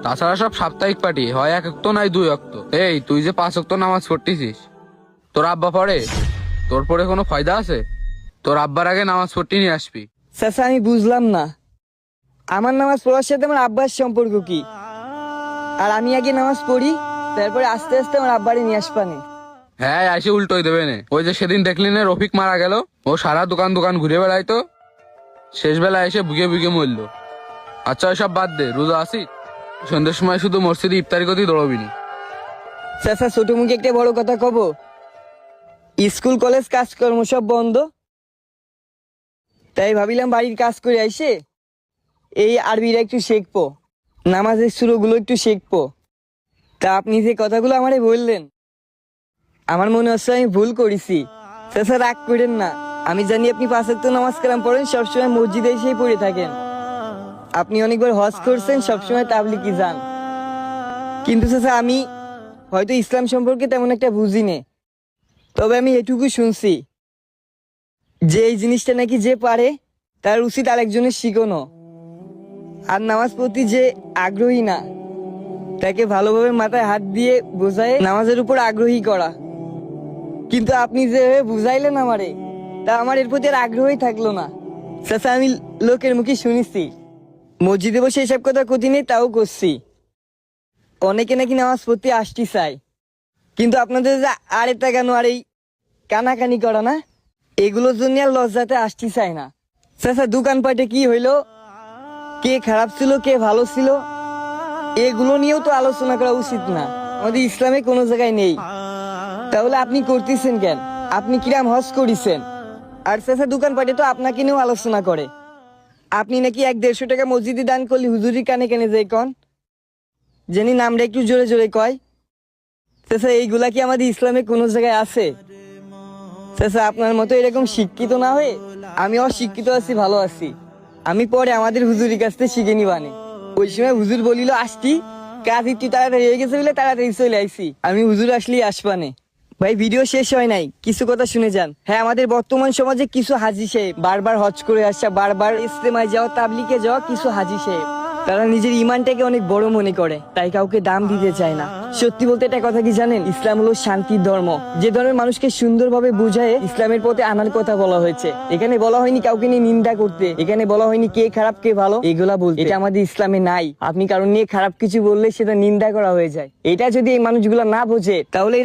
তাছাড়া সব সাপ্তাহিক পার্টি, হয় এক অক্ত নাই 2 অক্ত। এই তুই যে 5 অক্ত নামাজ পড়তেছিস, তোর আব্বা পড়ে? তোর পড়ে কোনো ফায়দা আছে? তোর আব্বার আগে নামাজ পড়তে নিয়ে আসবি। চাচা আমি বুঝলাম না, আমার নামাজ পড়ার সাথে আমার আব্বার সম্পর্ক কি? আর আমি আগে নামাজ পড়ি, তারপরে আস্তে আস্তে আমার আব্বারে নিয়ে আসবানে। হ্যাঁ, এসে উল্টোই দেবে না। ওই যে সেদিন দেখলি না রফিক মারা গেল, ও সারা দোকান দোকান ঘুরে বেড়াইতো, শেষ বেলা এসে বুকে বুকে মরলো। আচ্ছা ওইসব বাদ দে, রোজা আসি, সন্ধ্যের সময় শুধু মসজিদে ইফতারি করতেই দৌড়বিনি। চাচা ছোট মুখে একটা বড় কথা কব, স্কুল কলেজ কাজকর্ম সব বন্ধ, তাই ভাবিলাম বাড়ির কাজ করে আইসে এই আরবিরা একটু শিখবো, নামাজের সুরগুলো একটু শিখবো। তা আপনি যে কথাগুলো আমারে বললেন, আমার মনে হচ্ছে আমি ভুল করেছি। চাচা রাগ করেন না, আমি জানি আপনি 5 ওয়াক্ত নামাজ কালাম পড়েন, সবসময় মসজিদে এসেই পড়ে থাকেন। আপনি অনেকবার হজ করছেন, সবসময় তাবলিগি যান। কিন্তু চাচা আমি হয়তো ইসলাম সম্পর্কে তেমন একটা বুঝি নে, তবে আমি এটুকু শুনছি যে এই জিনিসটা নাকি যে পারে তার উচিত আরেকজনের শিখানো। আর নামাজ পড়তে যে আগ্রহী না, তাকে ভালোভাবে মাথায় হাত দিয়ে বোঝায় নামাজের উপর আগ্রহী করা। কিন্তু আপনি যে বুঝাইলেন আমারে, তা আমার এর প্রতি আর আগ্রহই থাকলো না। চাচা আমি লোকের মুখে শুনেছি, মসজিদে বসে এসব কথা ক্ষতি নেই, তাও করছি। অনেকে নাকি নামাজ পড়তে আসতে চায়, কিন্তু আপনাদের যে আরেকটা কেন আর এই কানাকানি করা না, এগুলোর জন্য আর লজ্জাতে আসতে চায় না। চাচা দোকানপাটে কি হইলো, কে খারাপ ছিল কে ভালো ছিল, এগুলো নিয়েও তো আলোচনা করা উচিত না? আমাদের ইসলামে কোনো জায়গায় নেই। তাহলে আপনি করতেছেন কেন? আপনি কিরাম হজ করেছেন? আর চাচা দোকানপাটে তো আপনাকে নিয়েও আলোচনা করে। আপনি নাকি 100-150 টাকা মসজিদে দান করলে হুজুরি কানে কানে যায় কন, যিনি নামটা একটু জোরে জোরে কয়। চাচা এইগুলা কি আমাদের ইসলামে কোনো জায়গায় আছে? চাচা আপনার মতো এরকম শিক্ষিত না হয়ে আমি অশিক্ষিত আছি, ভালো আছি। আমি পরে আমাদের হুজুরের কাছ থেকে শিখে নিবানে। ওই সময় হুজুর বলিল আসতি, কাজ একটু তাড়াতাড়ি হয়ে গেছে বলে তাড়াতাড়ি চলে আইছি। আমি হুজুর আসলেই আসবানে। ভাই ভিডিও শেষ হয় নাই, কিছু কথা শুনে যান। হ্যাঁ, আমাদের বর্তমান সমাজে কিছু হাজি সাহেব বারবার হজ করে আসা, বারবার ইস্তেমায় যাওয়া, তাবলিগে যাওয়া কিছু হাজি সাহেব, তারা নিজের ইমানটাকে অনেক বড় মনে করে, তাই কাউকে দাম দিতে চায় না। সত্যি বলতে একটা কথা কি জানেন, ইসলাম হলো শান্তির ধর্ম। যে ধর্মের মানুষকে সুন্দরভাবে বুঝায় ইসলামের পথে আনার কথা বলা হয়েছে। এখানে বলা হয়নি কাউকে নিয়ে নিন্দা করতে, এখানে বলা হয়নি কে খারাপ কে ভালো এগুলা বলতে। এটা আমাদের ইসলামে নাই। আপনি কারণ নিয়ে খারাপ কিছু বললে সেটা নিন্দা করা হয়ে যায়। এটা যদি এই মানুষগুলা না বোঝে, তাহলে